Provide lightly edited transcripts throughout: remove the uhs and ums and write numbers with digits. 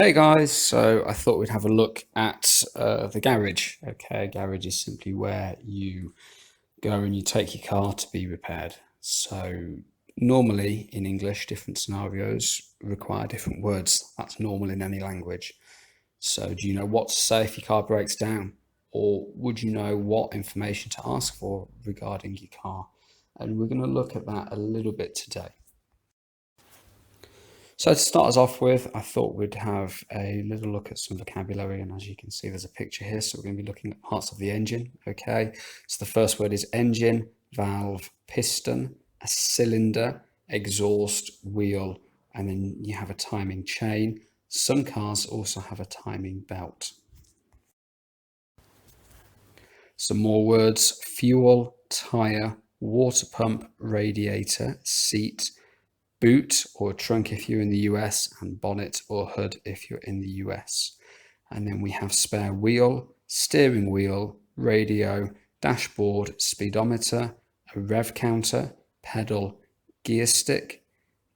Hey guys, so I thought we'd have a look at the garage. Okay, a garage is simply where you go and you take your car to be repaired. So normally in English, different scenarios require different words. That's normal in any language. So do you know what to say if your car breaks down? Or would you know what information to ask for regarding your car? And we're going to look at that a little bit today. So to start us off with, I thought we'd have a little look at some vocabulary, and as you can see, there's a picture here, so we're going to be looking at parts of the engine, okay? So the first word is engine, valve, piston, a cylinder, exhaust, wheel, and then you have a timing chain. Some cars also have a timing belt. Some more words: fuel, tyre, water pump, radiator, seat, boot or trunk if you're in the US, and bonnet or hood if you're in the US. And then we have spare wheel, steering wheel, radio, dashboard, speedometer, a rev counter, pedal, gear stick,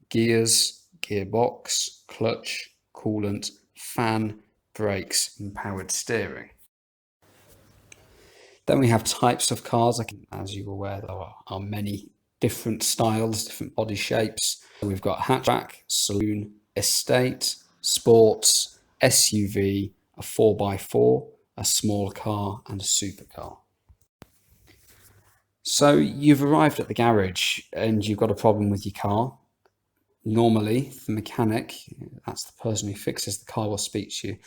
gears, gearbox, clutch, coolant, fan, brakes, and powered steering. Then we have types of cars. As you're aware, there are many different styles, different body shapes. We've got hatchback, saloon, estate, sports, SUV, a 4x4, a small car, and a supercar. So you've arrived at the garage and you've got a problem with your car. Normally, the mechanic, that's the person who fixes the car, will speak to you.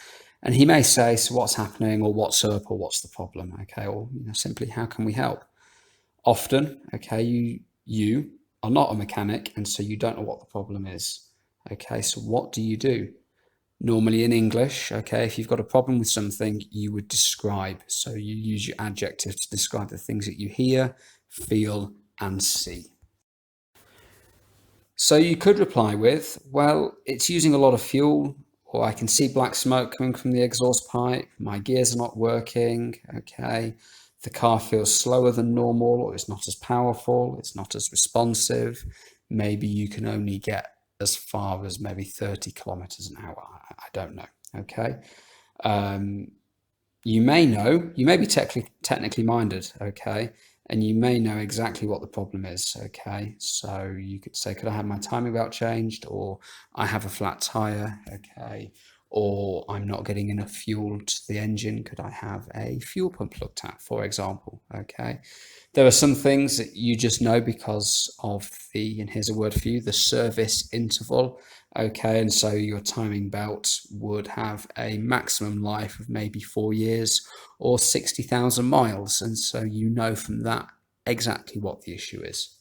And he may say, so what's happening, or what's up, or what's the problem, okay? Or simply, how can we help? Often, okay, you are not a mechanic, and so you don't know what the problem is. Okay, so what do you do? Normally in English, okay, if you've got a problem with something, you would describe. So you use your adjective to describe the things that you hear, feel, and see. So you could reply with, well, it's using a lot of fuel, or I can see black smoke coming from the exhaust pipe, my gears are not working, okay. The car feels slower than normal, or it's not as powerful, it's not as responsive. Maybe you can only get as far as maybe 30 kilometers an hour. I don't know, okay. You may be technically minded, okay, and you may know exactly what the problem is, okay. So you could say, could I have my timing belt changed, or I have a flat tire, okay, or I'm not getting enough fuel to the engine, could I have a fuel pump looked at, for example, okay. There are some things that you just know because of and here's a word for you, the service interval, okay, and so your timing belt would have a maximum life of maybe 4 years or 60,000 miles, and so you know from that exactly what the issue is.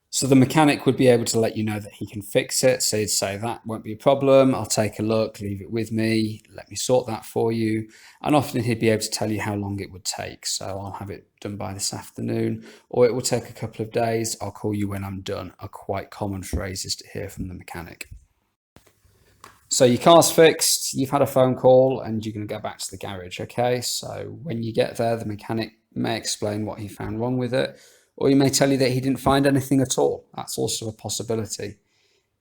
So the mechanic would be able to let you know that he can fix it. So he'd say, that won't be a problem. I'll take a look, leave it with me. Let me sort that for you. And often he'd be able to tell you how long it would take. So I'll have it done by this afternoon, or it will take a couple of days. I'll call you when I'm done, are quite common phrases to hear from the mechanic. So your car's fixed, you've had a phone call, and you're going to go back to the garage, okay? So when you get there, the mechanic may explain what he found wrong with it, or he may tell you that he didn't find anything at all. That's also a possibility.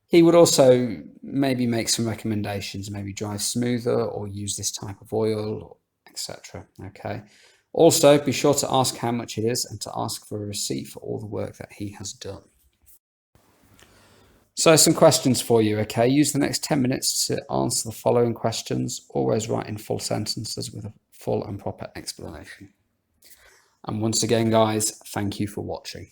He would also maybe make some recommendations, maybe drive smoother or use this type of oil, etc. Okay. Also, be sure to ask how much it is and to ask for a receipt for all the work that he has done. So some questions for you, okay? Use the next 10 minutes to answer the following questions. Always write in full sentences with a full and proper explanation. And once again, guys, thank you for watching.